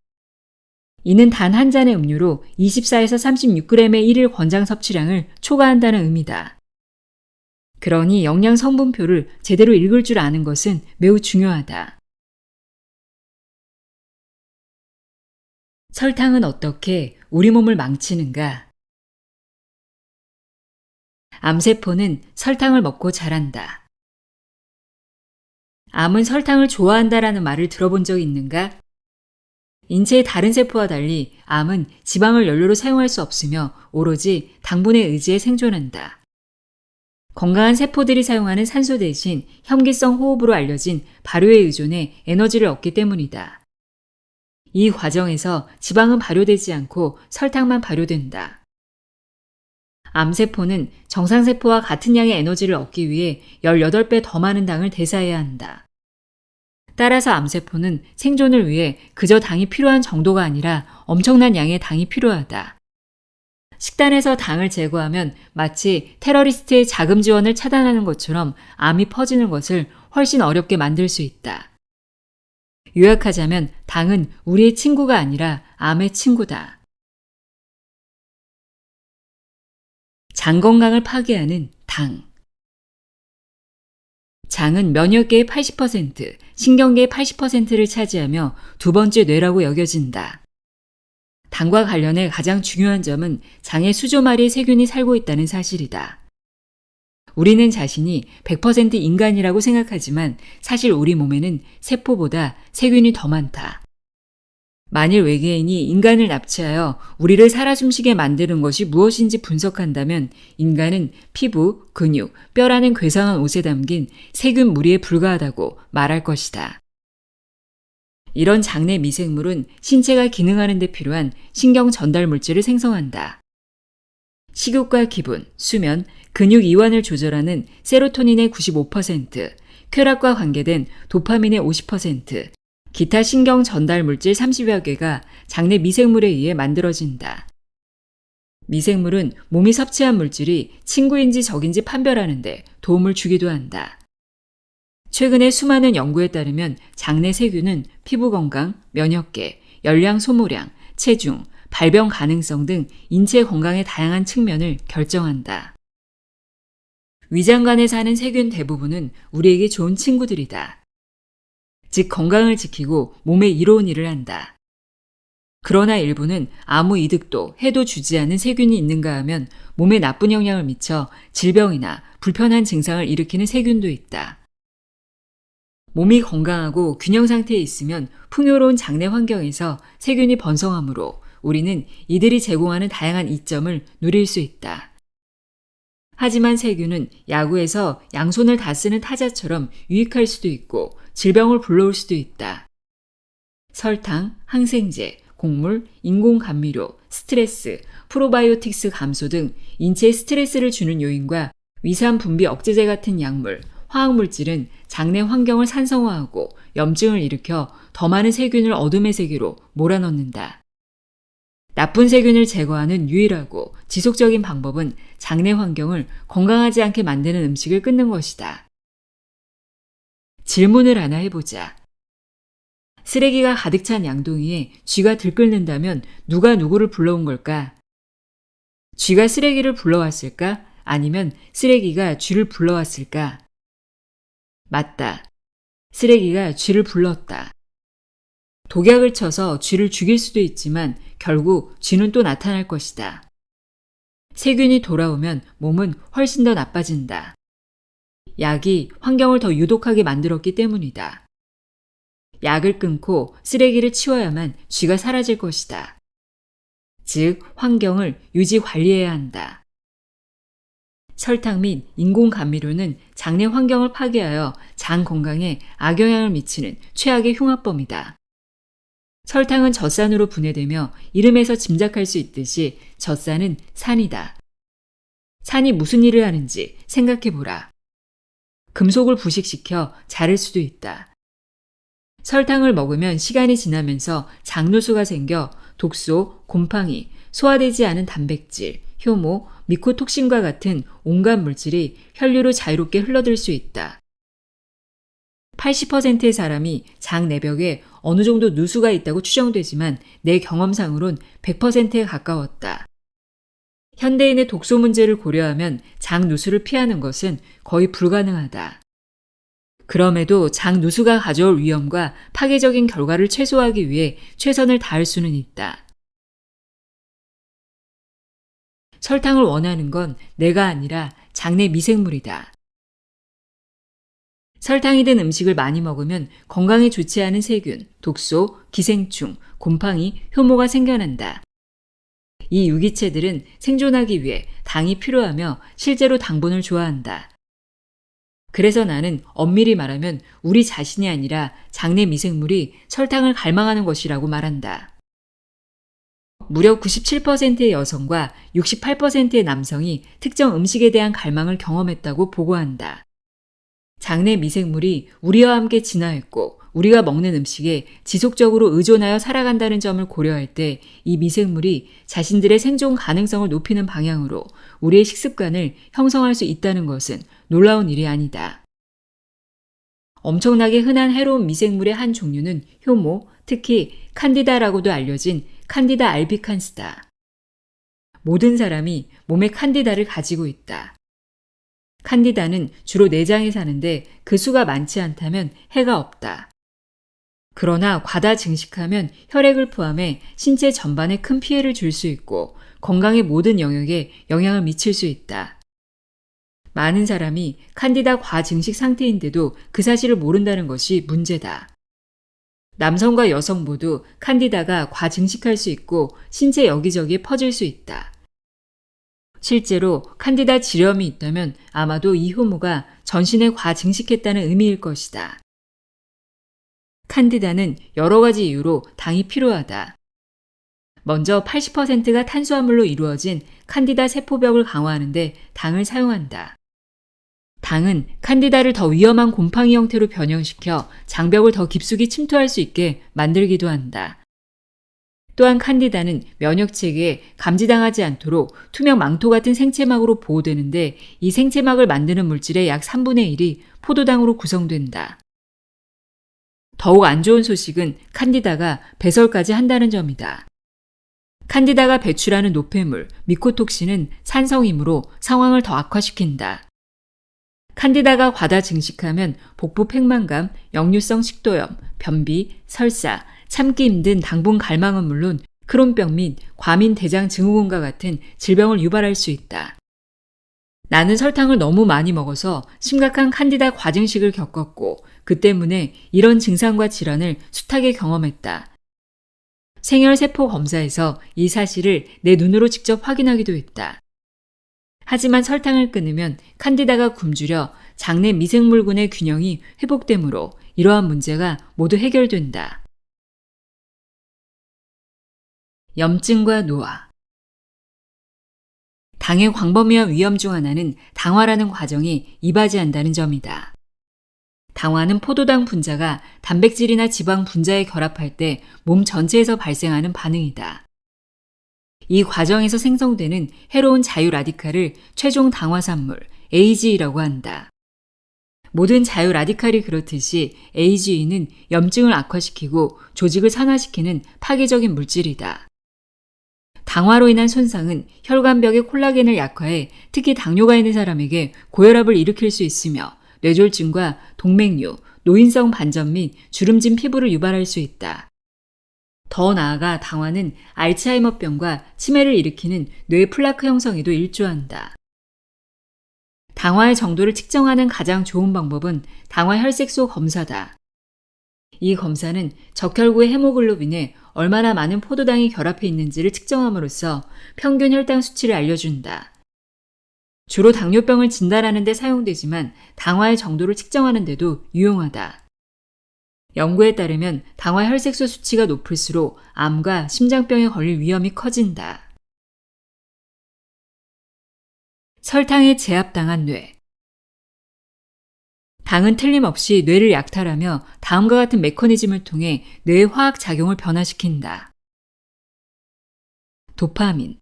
이는 단 한 잔의 음료로 24에서 36g의 1일 권장 섭취량을 초과한다는 의미다. 그러니 영양 성분표를 제대로 읽을 줄 아는 것은 매우 중요하다. 설탕은 어떻게 우리 몸을 망치는가? 암세포는 설탕을 먹고 자란다. 암은 설탕을 좋아한다라는 말을 들어본 적 있는가? 인체의 다른 세포와 달리 암은 지방을 연료로 사용할 수 없으며 오로지 당분에 의지해 생존한다. 건강한 세포들이 사용하는 산소 대신 혐기성 호흡으로 알려진 발효에 의존해 에너지를 얻기 때문이다. 이 과정에서 지방은 발효되지 않고 설탕만 발효된다. 암세포는 정상세포와 같은 양의 에너지를 얻기 위해 18배 더 많은 당을 대사해야 한다. 따라서 암세포는 생존을 위해 그저 당이 필요한 정도가 아니라 엄청난 양의 당이 필요하다. 식단에서 당을 제거하면 마치 테러리스트의 자금 지원을 차단하는 것처럼 암이 퍼지는 것을 훨씬 어렵게 만들 수 있다. 요약하자면 당은 우리의 친구가 아니라 암의 친구다. 장 건강을 파괴하는 당. 장은 면역계의 80%, 신경계의 80%를 차지하며 두 번째 뇌라고 여겨진다. 당과 관련해 가장 중요한 점은 장에 수조 마리의 세균이 살고 있다는 사실이다. 우리는 자신이 100% 인간이라고 생각하지만 사실 우리 몸에는 세포보다 세균이 더 많다. 만일 외계인이 인간을 납치하여 우리를 살아 숨쉬게 만드는 것이 무엇인지 분석한다면 인간은 피부, 근육, 뼈라는 괴상한 옷에 담긴 세균 무리에 불과하다고 말할 것이다. 이런 장내 미생물은 신체가 기능하는 데 필요한 신경 전달 물질을 생성한다. 식욕과 기분, 수면, 근육 이완을 조절하는 세로토닌의 95%, 쾌락과 관계된 도파민의 50%, 기타 신경 전달 물질 30여 개가 장내 미생물에 의해 만들어진다. 미생물은 몸이 섭취한 물질이 친구인지 적인지 판별하는 데 도움을 주기도 한다. 최근의 수많은 연구에 따르면 장내 세균은 피부 건강, 면역계, 열량 소모량, 체중, 발병 가능성 등 인체 건강의 다양한 측면을 결정한다. 위장관에 사는 세균 대부분은 우리에게 좋은 친구들이다. 즉 건강을 지키고 몸에 이로운 일을 한다. 그러나 일부는 아무 이득도 해도 주지 않은 세균이 있는가 하면 몸에 나쁜 영향을 미쳐 질병이나 불편한 증상을 일으키는 세균도 있다. 몸이 건강하고 균형 상태에 있으면 풍요로운 장내 환경에서 세균이 번성하므로 우리는 이들이 제공하는 다양한 이점을 누릴 수 있다. 하지만 세균은 야구에서 양손을 다 쓰는 타자처럼 유익할 수도 있고 질병을 불러올 수도 있다. 설탕, 항생제, 곡물, 인공감미료, 스트레스, 프로바이오틱스 감소 등 인체에 스트레스를 주는 요인과 위산 분비 억제제 같은 약물, 화학물질은 장내 환경을 산성화하고 염증을 일으켜 더 많은 세균을 어둠의 세계로 몰아넣는다. 나쁜 세균을 제거하는 유일하고 지속적인 방법은 장내 환경을 건강하지 않게 만드는 음식을 끊는 것이다. 질문을 하나 해보자. 쓰레기가 가득 찬 양동이에 쥐가 들끓는다면 누가 누구를 불러온 걸까? 쥐가 쓰레기를 불러왔을까? 아니면 쓰레기가 쥐를 불러왔을까? 맞다. 쓰레기가 쥐를 불렀다. 독약을 쳐서 쥐를 죽일 수도 있지만 결국 쥐는 또 나타날 것이다. 세균이 돌아오면 몸은 훨씬 더 나빠진다. 약이 환경을 더 유독하게 만들었기 때문이다. 약을 끊고 쓰레기를 치워야만 쥐가 사라질 것이다. 즉, 환경을 유지 관리해야 한다. 설탕 및 인공감미료는 장내 환경을 파괴하여 장 건강에 악영향을 미치는 최악의 흉악범이다. 설탕은 젖산으로 분해되며 이름에서 짐작할 수 있듯이 젖산은 산이다. 산이 무슨 일을 하는지 생각해보라. 금속을 부식시켜 자를 수도 있다. 설탕을 먹으면 시간이 지나면서 장누수가 생겨 독소, 곰팡이, 소화되지 않은 단백질, 효모, 미코톡신과 같은 온갖 물질이 혈류로 자유롭게 흘러들 수 있다. 80%의 사람이 장 내벽에 어느 정도 누수가 있다고 추정되지만 내 경험상으론 100%에 가까웠다. 현대인의 독소 문제를 고려하면 장누수를 피하는 것은 거의 불가능하다. 그럼에도 장누수가 가져올 위험과 파괴적인 결과를 최소화하기 위해 최선을 다할 수는 있다. 설탕을 원하는 건 내가 아니라 장내 미생물이다. 설탕이 든 음식을 많이 먹으면 건강에 좋지 않은 세균, 독소, 기생충, 곰팡이, 효모가 생겨난다. 이 유기체들은 생존하기 위해 당이 필요하며 실제로 당분을 좋아한다. 그래서 나는 엄밀히 말하면 우리 자신이 아니라 장내 미생물이 설탕을 갈망하는 것이라고 말한다. 무려 97%의 여성과 68%의 남성이 특정 음식에 대한 갈망을 경험했다고 보고한다. 장내 미생물이 우리와 함께 진화했고 우리가 먹는 음식에 지속적으로 의존하여 살아간다는 점을 고려할 때 이 미생물이 자신들의 생존 가능성을 높이는 방향으로 우리의 식습관을 형성할 수 있다는 것은 놀라운 일이 아니다. 엄청나게 흔한 해로운 미생물의 한 종류는 효모, 특히 칸디다라고도 알려진 칸디다 알비칸스다. 모든 사람이 몸에 칸디다를 가지고 있다. 칸디다는 주로 내장에 사는데 그 수가 많지 않다면 해가 없다. 그러나 과다 증식하면 혈액을 포함해 신체 전반에 큰 피해를 줄 수 있고 건강의 모든 영역에 영향을 미칠 수 있다. 많은 사람이 칸디다 과증식 상태인데도 그 사실을 모른다는 것이 문제다. 남성과 여성 모두 칸디다가 과증식할 수 있고 신체 여기저기에 퍼질 수 있다. 실제로 칸디다 지렴이 있다면 아마도 이 효모가 전신에 과증식했다는 의미일 것이다. 칸디다는 여러 가지 이유로 당이 필요하다. 먼저 80%가 탄수화물로 이루어진 칸디다 세포벽을 강화하는 데 당을 사용한다. 당은 칸디다를 더 위험한 곰팡이 형태로 변형시켜 장벽을 더 깊숙이 침투할 수 있게 만들기도 한다. 또한 칸디다는 면역체계에 감지당하지 않도록 투명 망토 같은 생체막으로 보호되는데 이 생체막을 만드는 물질의 약 3분의 1이 포도당으로 구성된다. 더욱 안 좋은 소식은 칸디다가 배설까지 한다는 점이다. 칸디다가 배출하는 노폐물, 미코톡신은 산성이므로 상황을 더 악화시킨다. 칸디다가 과다 증식하면 복부 팽만감, 역류성 식도염, 변비, 설사, 참기 힘든 당분 갈망은 물론 크론병 및 과민 대장 증후군과 같은 질병을 유발할 수 있다. 나는 설탕을 너무 많이 먹어서 심각한 칸디다 과증식을 겪었고 그 때문에 이런 증상과 질환을 숱하게 경험했다. 생혈세포 검사에서 이 사실을 내 눈으로 직접 확인하기도 했다. 하지만 설탕을 끊으면 칸디다가 굶주려 장내 미생물군의 균형이 회복되므로 이러한 문제가 모두 해결된다. 염증과 노화. 당의 광범위한 위험 중 하나는 당화라는 과정이 이바지한다는 점이다. 당화는 포도당 분자가 단백질이나 지방 분자에 결합할 때 몸 전체에서 발생하는 반응이다. 이 과정에서 생성되는 해로운 자유 라디칼을 최종 당화산물 AGE라고 한다. 모든 자유 라디칼이 그렇듯이 AGE는 염증을 악화시키고 조직을 산화시키는 파괴적인 물질이다. 당화로 인한 손상은 혈관벽의 콜라겐을 약화해 특히 당뇨가 있는 사람에게 고혈압을 일으킬 수 있으며 뇌졸중과 동맥류, 노인성 반점 및 주름진 피부를 유발할 수 있다. 더 나아가 당화는 알츠하이머병과 치매를 일으키는 뇌 플라크 형성에도 일조한다. 당화의 정도를 측정하는 가장 좋은 방법은 당화 혈색소 검사다. 이 검사는 적혈구의 헤모글로빈에 얼마나 많은 포도당이 결합해 있는지를 측정함으로써 평균 혈당 수치를 알려준다. 주로 당뇨병을 진단하는 데 사용되지만 당화의 정도를 측정하는 데도 유용하다. 연구에 따르면 당화 혈색소 수치가 높을수록 암과 심장병에 걸릴 위험이 커진다. 설탕에 제압당한 뇌. 당은 틀림없이 뇌를 약탈하며 다음과 같은 메커니즘을 통해 뇌의 화학 작용을 변화시킨다. 도파민.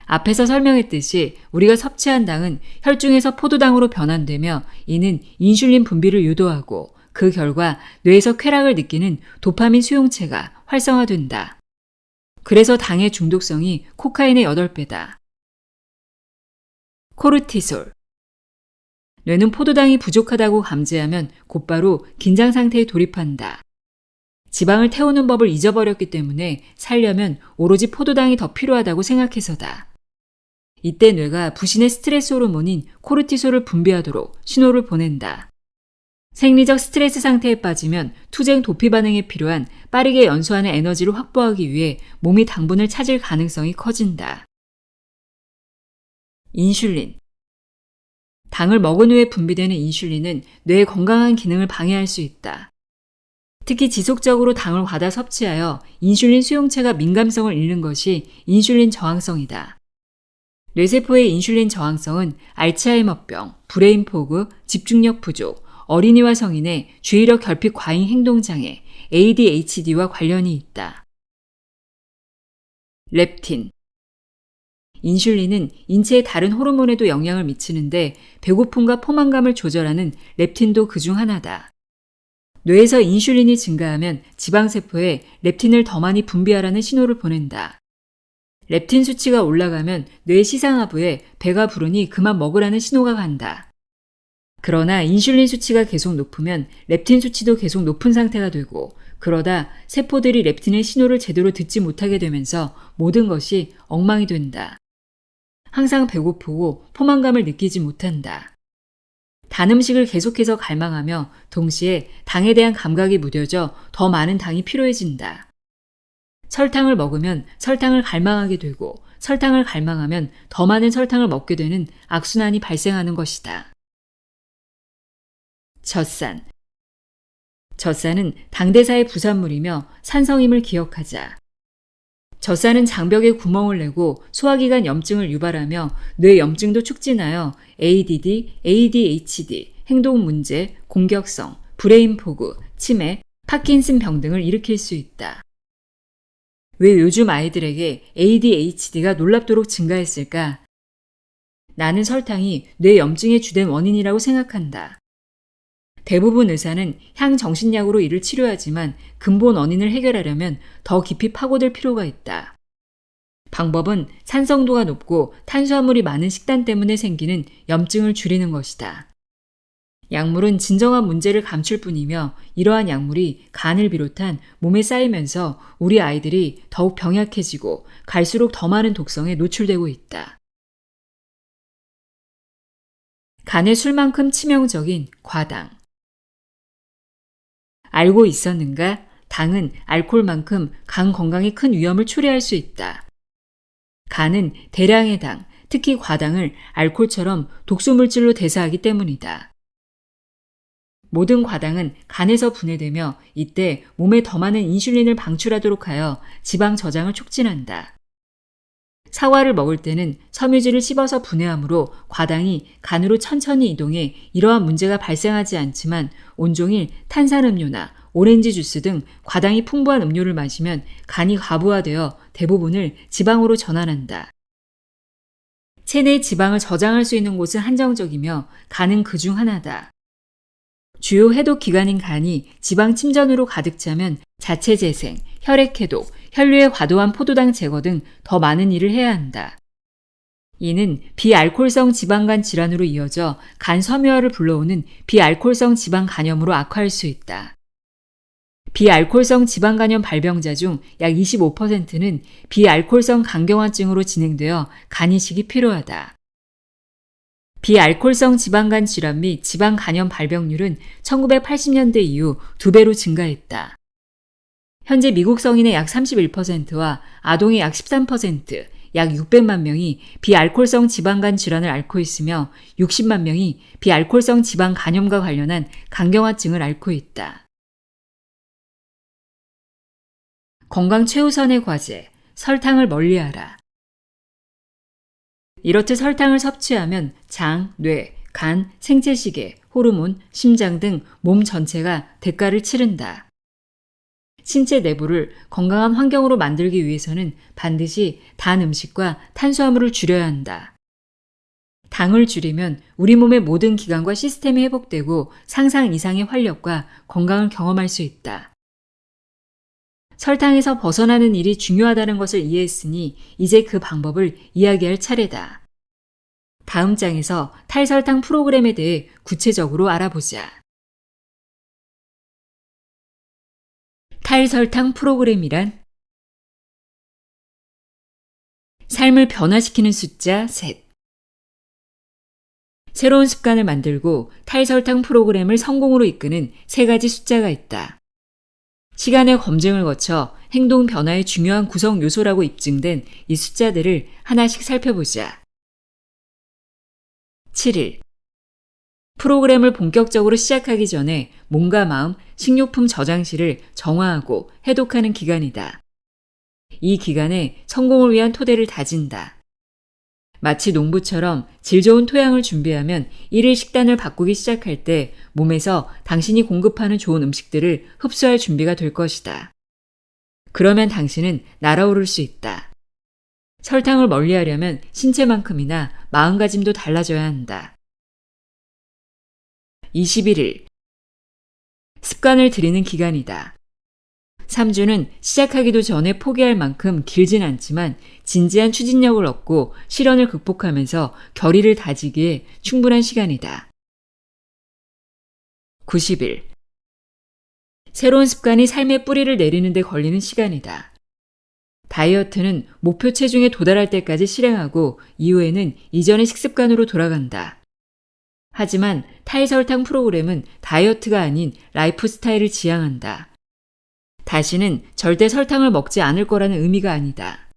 앞에서 설명했듯이 우리가 섭취한 당은 혈중에서 포도당으로 변환되며 이는 인슐린 분비를 유도하고 그 결과 뇌에서 쾌락을 느끼는 도파민 수용체가 활성화된다. 그래서 당의 중독성이 코카인의 8배다. 코르티솔. 뇌는 포도당이 부족하다고 감지하면 곧바로 긴장 상태에 돌입한다. 지방을 태우는 법을 잊어버렸기 때문에 살려면 오로지 포도당이 더 필요하다고 생각해서다. 이때 뇌가 부신의 스트레스 호르몬인 코르티솔을 분비하도록 신호를 보낸다. 생리적 스트레스 상태에 빠지면 투쟁 도피 반응에 필요한 빠르게 연소하는 에너지를 확보하기 위해 몸이 당분을 찾을 가능성이 커진다. 인슐린. 당을 먹은 후에 분비되는 인슐린은 뇌의 건강한 기능을 방해할 수 있다. 특히 지속적으로 당을 과다 섭취하여 인슐린 수용체가 민감성을 잃는 것이 인슐린 저항성이다. 뇌세포의 인슐린 저항성은 알츠하이머병, 브레인 포그, 집중력 부족, 어린이와 성인의 주의력 결핍 과잉 행동장애, ADHD와 관련이 있다. 렙틴. 인슐린은 인체의 다른 호르몬에도 영향을 미치는데 배고픔과 포만감을 조절하는 렙틴도 그중 하나다. 뇌에서 인슐린이 증가하면 지방세포에 렙틴을 더 많이 분비하라는 신호를 보낸다. 렙틴 수치가 올라가면 뇌 시상하부에 배가 부르니 그만 먹으라는 신호가 간다. 그러나 인슐린 수치가 계속 높으면 렙틴 수치도 계속 높은 상태가 되고 그러다 세포들이 렙틴의 신호를 제대로 듣지 못하게 되면서 모든 것이 엉망이 된다. 항상 배고프고 포만감을 느끼지 못한다. 단 음식을 계속해서 갈망하며 동시에 당에 대한 감각이 무뎌져 더 많은 당이 필요해진다. 설탕을 먹으면 설탕을 갈망하게 되고 설탕을 갈망하면 더 많은 설탕을 먹게 되는 악순환이 발생하는 것이다. 젖산. 젖산은 당대사의 부산물이며 산성임을 기억하자. 젖산은 장벽에 구멍을 내고 소화기관 염증을 유발하며 뇌 염증도 촉진하여 ADD, ADHD, 행동 문제, 공격성, 브레인 포그, 치매, 파킨슨 병 등을 일으킬 수 있다. 왜 요즘 아이들에게 ADHD가 놀랍도록 증가했을까? 나는 설탕이 뇌 염증의 주된 원인이라고 생각한다. 대부분 의사는 향정신약으로 이를 치료하지만 근본 원인을 해결하려면 더 깊이 파고들 필요가 있다. 방법은 산성도가 높고 탄수화물이 많은 식단 때문에 생기는 염증을 줄이는 것이다. 약물은 진정한 문제를 감출 뿐이며 이러한 약물이 간을 비롯한 몸에 쌓이면서 우리 아이들이 더욱 병약해지고 갈수록 더 많은 독성에 노출되고 있다. 간의 술만큼 치명적인 과당. 알고 있었는가? 당은 알코올만큼 간 건강에 큰 위험을 초래할 수 있다. 간은 대량의 당, 특히 과당을 알코올처럼 독소물질로 대사하기 때문이다. 모든 과당은 간에서 분해되며 이때 몸에 더 많은 인슐린을 방출하도록 하여 지방 저장을 촉진한다. 사과를 먹을 때는 섬유질을 씹어서 분해하므로 과당이 간으로 천천히 이동해 이러한 문제가 발생하지 않지만 온종일 탄산음료나 오렌지 주스 등 과당이 풍부한 음료를 마시면 간이 과부하되어 대부분을 지방으로 전환한다. 체내 지방을 저장할 수 있는 곳은 한정적이며 간은 그중 하나다. 주요 해독 기관인 간이 지방 침전으로 가득 차면 자체 재생, 혈액 해독, 혈류의 과도한 포도당 제거 등 더 많은 일을 해야 한다. 이는 비알코올성 지방간 질환으로 이어져 간 섬유화를 불러오는 비알코올성 지방 간염으로 악화할 수 있다. 비알코올성 지방 간염 발병자 중 약 25%는 비알코올성 간경화증으로 진행되어 간 이식이 필요하다. 비알코올성 지방간 질환 및 지방 간염 발병률은 1980년대 이후 2배로 증가했다. 현재 미국 성인의 약 31%와 아동의 약 13%, 약 600만 명이 비알코올성 지방간 질환을 앓고 있으며 60만 명이 비알코올성 지방 간염과 관련한 간경화증을 앓고 있다. 건강 최우선의 과제, 설탕을 멀리하라. 이렇듯 설탕을 섭취하면 장, 뇌, 간, 생체시계, 호르몬, 심장 등 몸 전체가 대가를 치른다. 신체 내부를 건강한 환경으로 만들기 위해서는 반드시 단 음식과 탄수화물을 줄여야 한다. 당을 줄이면 우리 몸의 모든 기관과 시스템이 회복되고 상상 이상의 활력과 건강을 경험할 수 있다. 설탕에서 벗어나는 일이 중요하다는 것을 이해했으니 이제 그 방법을 이야기할 차례다. 다음 장에서 탈설탕 프로그램에 대해 구체적으로 알아보자. 탈설탕 프로그램이란 삶을 변화시키는 숫자 셋. 새로운 습관을 만들고 탈설탕 프로그램을 성공으로 이끄는 세 가지 숫자가 있다. 시간의 검증을 거쳐 행동 변화의 중요한 구성 요소라고 입증된 이 숫자들을 하나씩 살펴보자. 7일. 프로그램을 본격적으로 시작하기 전에 몸과 마음, 식료품 저장실을 정화하고 해독하는 기간이다. 이 기간에 성공을 위한 토대를 다진다. 마치 농부처럼 질 좋은 토양을 준비하면 일일 식단을 바꾸기 시작할 때 몸에서 당신이 공급하는 좋은 음식들을 흡수할 준비가 될 것이다. 그러면 당신은 날아오를 수 있다. 설탕을 멀리하려면 신체만큼이나 마음가짐도 달라져야 한다. 21일. 습관을 들이는 기간이다. 3주는 시작하기도 전에 포기할 만큼 길진 않지만 진지한 추진력을 얻고 시련을 극복하면서 결의를 다지기에 충분한 시간이다. 90일. 새로운 습관이 삶의 뿌리를 내리는 데 걸리는 시간이다. 다이어트는 목표 체중에 도달할 때까지 실행하고 이후에는 이전의 식습관으로 돌아간다. 하지만 탈설탕 프로그램은 다이어트가 아닌 라이프 스타일을 지향한다. 다시는 절대 설탕을 먹지 않을 거라는 의미가 아니다.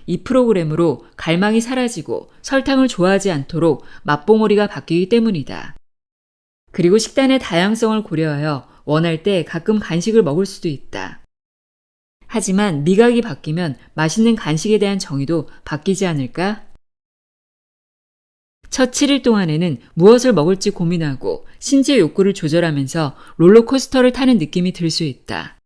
이 프로그램으로 갈망이 사라지고 설탕을 좋아하지 않도록 맛봉오리가 바뀌기 때문이다. 그리고 식단의 다양성을 고려하여 원할 때 가끔 간식을 먹을 수도 있다. 하지만 미각이 바뀌면 맛있는 간식에 대한 정의도 바뀌지 않을까? 첫 7일 동안에는 무엇을 먹을지 고민하고 신체 욕구를 조절하면서 롤러코스터를 타는 느낌이 들 수 있다.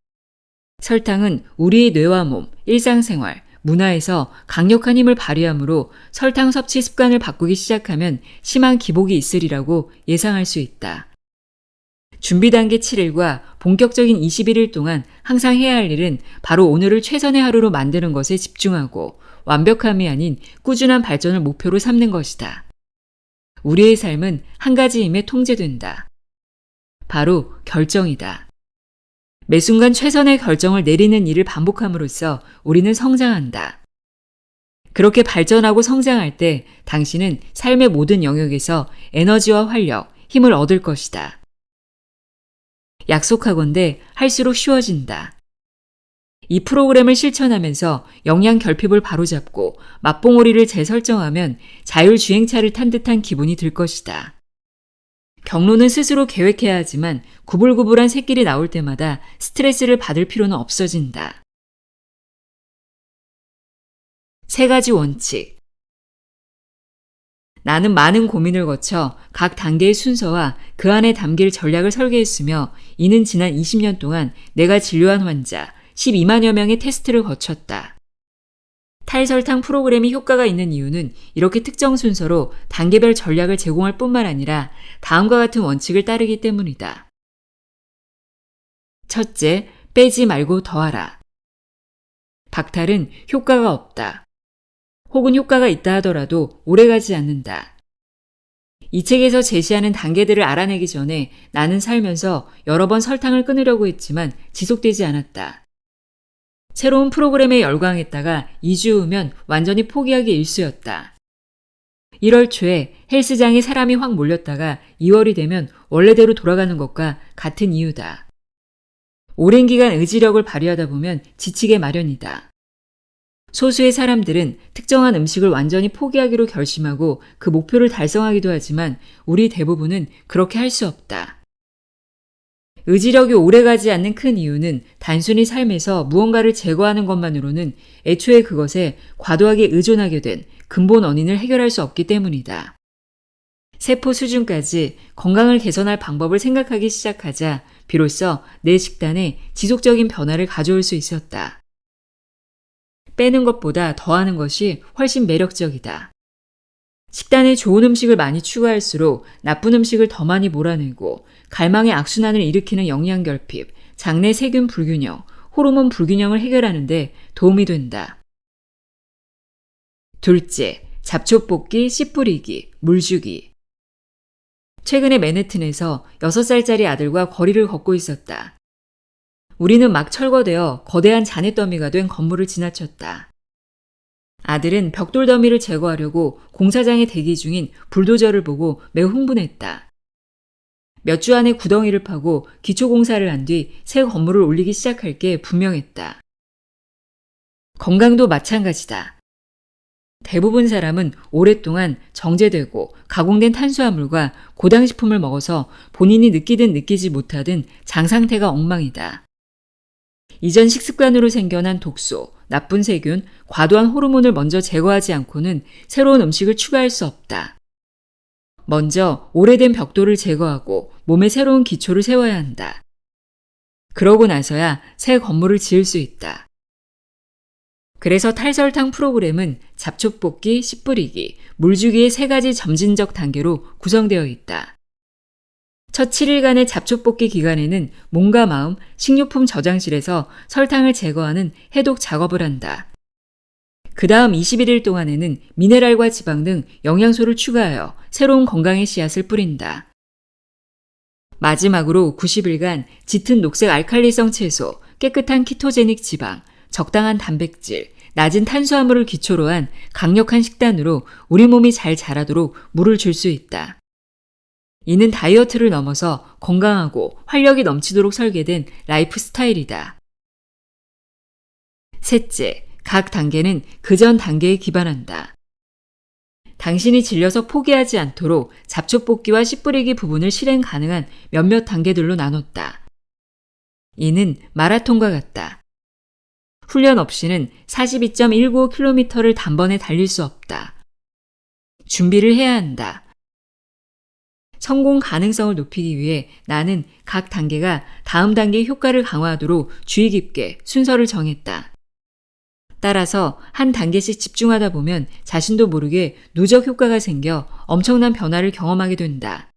설탕은 우리의 뇌와 몸, 일상생활, 문화에서 강력한 힘을 발휘하므로 설탕 섭취 습관을 바꾸기 시작하면 심한 기복이 있으리라고 예상할 수 있다. 준비 단계 7일과 본격적인 21일 동안 항상 해야 할 일은 바로 오늘을 최선의 하루로 만드는 것에 집중하고 완벽함이 아닌 꾸준한 발전을 목표로 삼는 것이다. 우리의 삶은 한 가지 힘에 통제된다. 바로 결정이다. 매 순간 최선의 결정을 내리는 일을 반복함으로써 우리는 성장한다. 그렇게 발전하고 성장할 때 당신은 삶의 모든 영역에서 에너지와 활력, 힘을 얻을 것이다. 약속하건대 할수록 쉬워진다. 이 프로그램을 실천하면서 영양 결핍을 바로잡고 맛봉오리를 재설정하면 자율주행차를 탄 듯한 기분이 들 것이다. 경로는 스스로 계획해야 하지만 구불구불한 새길이 나올 때마다 스트레스를 받을 필요는 없어진다. 세 가지 원칙. 나는 많은 고민을 거쳐 각 단계의 순서와 그 안에 담길 전략을 설계했으며 이는 지난 20년 동안 내가 진료한 환자 12만여 명의 테스트를 거쳤다. 탈설탕 프로그램이 효과가 있는 이유는 이렇게 특정 순서로 단계별 전략을 제공할 뿐만 아니라 다음과 같은 원칙을 따르기 때문이다. 첫째, 빼지 말고 더하라. 박탈은 효과가 없다. 혹은 효과가 있다 하더라도 오래가지 않는다. 이 책에서 제시하는 단계들을 알아내기 전에 나는 살면서 여러 번 설탕을 끊으려고 했지만 지속되지 않았다. 새로운 프로그램에 열광했다가 2주 후면 완전히 포기하기 일쑤였다. 1월 초에 헬스장에 사람이 확 몰렸다가 2월이 되면 원래대로 돌아가는 것과 같은 이유다. 오랜 기간 의지력을 발휘하다 보면 지치게 마련이다. 소수의 사람들은 특정한 음식을 완전히 포기하기로 결심하고 그 목표를 달성하기도 하지만 우리 대부분은 그렇게 할 수 없다. 의지력이 오래가지 않는 큰 이유는 단순히 삶에서 무언가를 제거하는 것만으로는 애초에 그것에 과도하게 의존하게 된 근본 원인을 해결할 수 없기 때문이다. 세포 수준까지 건강을 개선할 방법을 생각하기 시작하자 비로소 내 식단에 지속적인 변화를 가져올 수 있었다. 빼는 것보다 더하는 것이 훨씬 매력적이다. 식단에 좋은 음식을 많이 추가할수록 나쁜 음식을 더 많이 몰아내고 갈망의 악순환을 일으키는 영양결핍, 장내 세균 불균형, 호르몬 불균형을 해결하는 데 도움이 된다. 둘째, 잡초 뽑기, 씨 뿌리기, 물 주기. 최근에 맨해튼에서 6살짜리 아들과 거리를 걷고 있었다. 우리는 막 철거되어 거대한 잔해더미가 된 건물을 지나쳤다. 아들은 벽돌 더미를 제거하려고 공사장에 대기 중인 불도저를 보고 매우 흥분했다. 몇 주 안에 구덩이를 파고 기초공사를 한 뒤 새 건물을 올리기 시작할 게 분명했다. 건강도 마찬가지다. 대부분 사람은 오랫동안 정제되고 가공된 탄수화물과 고당식품을 먹어서 본인이 느끼든 느끼지 못하든 장 상태가 엉망이다. 이전 식습관으로 생겨난 독소, 나쁜 세균, 과도한 호르몬을 먼저 제거하지 않고는 새로운 음식을 추가할 수 없다. 먼저 오래된 벽돌을 제거하고 몸에 새로운 기초를 세워야 한다. 그러고 나서야 새 건물을 지을 수 있다. 그래서 탈설탕 프로그램은 잡초 뽑기, 씨 뿌리기, 물 주기의 3가지 점진적 단계로 구성되어 있다. 첫 7일간의 잡초 뽑기 기간에는 몸과 마음, 식료품 저장실에서 설탕을 제거하는 해독 작업을 한다. 그 다음 21일 동안에는 미네랄과 지방 등 영양소를 추가하여 새로운 건강의 씨앗을 뿌린다. 마지막으로 90일간 짙은 녹색 알칼리성 채소, 깨끗한 키토제닉 지방, 적당한 단백질, 낮은 탄수화물을 기초로 한 강력한 식단으로 우리 몸이 잘 자라도록 물을 줄 수 있다. 이는 다이어트를 넘어서 건강하고 활력이 넘치도록 설계된 라이프 스타일이다. 셋째, 각 단계는 그 전 단계에 기반한다. 당신이 질려서 포기하지 않도록 잡초 뽑기와 씨 뿌리기 부분을 실행 가능한 몇몇 단계들로 나눴다. 이는 마라톤과 같다. 훈련 없이는 42.195km를 단번에 달릴 수 없다. 준비를 해야 한다. 성공 가능성을 높이기 위해 나는 각 단계가 다음 단계의 효과를 강화하도록 주의 깊게 순서를 정했다. 따라서 한 단계씩 집중하다 보면 자신도 모르게 누적 효과가 생겨 엄청난 변화를 경험하게 된다.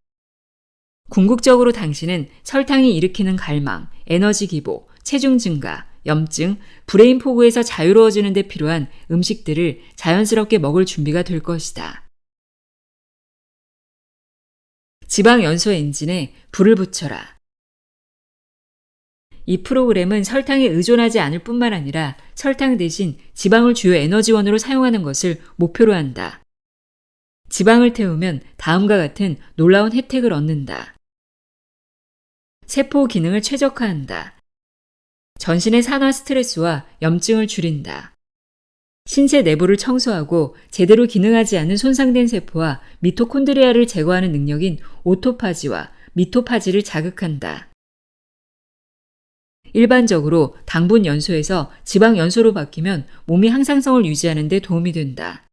궁극적으로 당신은 설탕이 일으키는 갈망, 에너지 기복, 체중 증가, 염증, 브레인 포구에서 자유로워지는 데 필요한 음식들을 자연스럽게 먹을 준비가 될 것이다. 지방 연소 엔진에 불을 붙여라. 이 프로그램은 설탕에 의존하지 않을 뿐만 아니라 설탕 대신 지방을 주요 에너지원으로 사용하는 것을 목표로 한다. 지방을 태우면 다음과 같은 놀라운 혜택을 얻는다. 세포 기능을 최적화한다. 전신의 산화 스트레스와 염증을 줄인다. 신체 내부를 청소하고 제대로 기능하지 않은 손상된 세포와 미토콘드리아를 제거하는 능력인 오토파지와 미토파지를 자극한다. 일반적으로 당분 연소에서 지방 연소로 바뀌면 몸이 항상성을 유지하는 데 도움이 된다.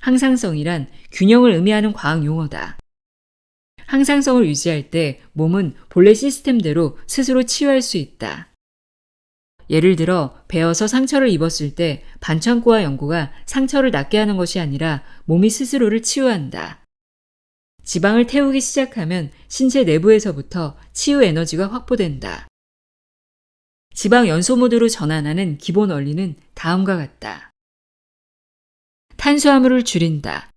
항상성이란 균형을 의미하는 과학 용어다. 항상성을 유지할 때 몸은 본래 시스템대로 스스로 치유할 수 있다. 예를 들어 베어서 상처를 입었을 때 반창고와 연고가 상처를 낫게 하는 것이 아니라 몸이 스스로를 치유한다. 지방을 태우기 시작하면 신체 내부에서부터 치유 에너지가 확보된다. 지방 연소 모드로 전환하는 기본 원리는 다음과 같다. 탄수화물을 줄인다.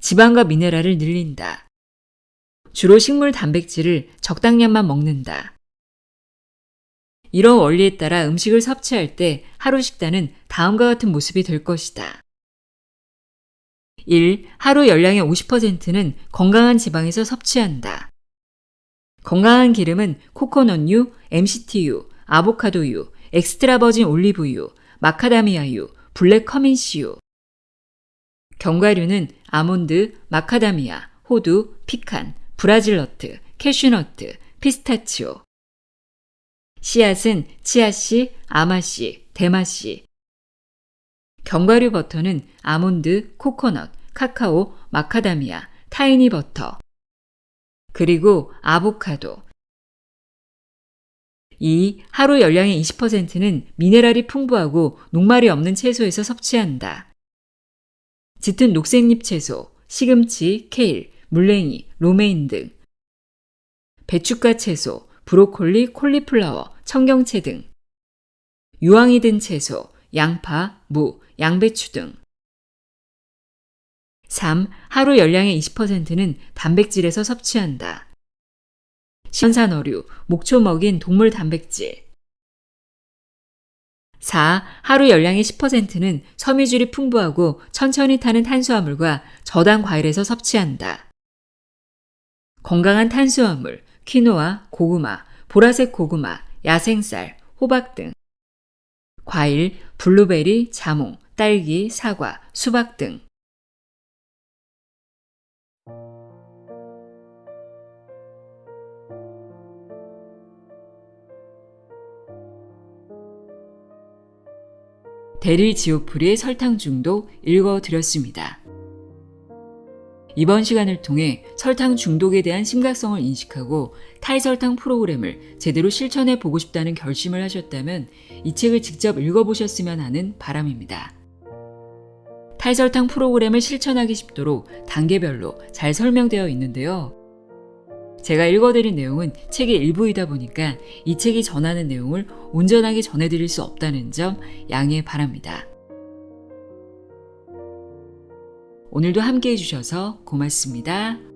지방과 미네랄을 늘린다. 주로 식물 단백질을 적당량만 먹는다. 이런 원리에 따라 음식을 섭취할 때 하루 식단은 다음과 같은 모습이 될 것이다. 1. 하루 열량의 50%는 건강한 지방에서 섭취한다. 건강한 기름은 코코넛유, MCT유, 아보카도유, 엑스트라 버진 올리브유, 마카다미아유, 블랙 커민씨유. 견과류는 아몬드, 마카다미아, 호두, 피칸, 브라질 너트, 캐슈너트, 피스타치오. 씨앗은 치아씨, 아마씨, 대마씨. 견과류 버터는 아몬드, 코코넛, 카카오, 마카다미아, 타이니 버터. 그리고 아보카도. 2. 하루 열량의 20%는 미네랄이 풍부하고 녹말이 없는 채소에서 섭취한다. 짙은 녹색잎 채소, 시금치, 케일, 물냉이, 로메인 등. 배춧가 채소, 브로콜리, 콜리플라워, 청경채 등. 유황이 든 채소, 양파, 무, 양배추 등. 3. 하루 열량의 20%는 단백질에서 섭취한다. 시원산어류, 목초 먹인 동물 단백질. 4. 하루 열량의 10%는 섬유질이 풍부하고 천천히 타는 탄수화물과 저당 과일에서 섭취한다. 건강한 탄수화물, 퀴노아, 고구마, 보라색 고구마, 야생쌀, 호박 등. 과일, 블루베리, 자몽, 딸기, 사과, 수박 등. 데릴 지오프리의 설탕 중독 읽어드렸습니다. 이번 시간을 통해 설탕 중독에 대한 심각성을 인식하고 탈설탕 프로그램을 제대로 실천해 보고 싶다는 결심을 하셨다면 이 책을 직접 읽어보셨으면 하는 바람입니다. 탈설탕 프로그램을 실천하기 쉽도록 단계별로 잘 설명되어 있는데요. 제가 읽어드린 내용은 책의 일부이다 보니까 이 책이 전하는 내용을 온전하게 전해드릴 수 없다는 점 양해 바랍니다. 오늘도 함께 해주셔서 고맙습니다.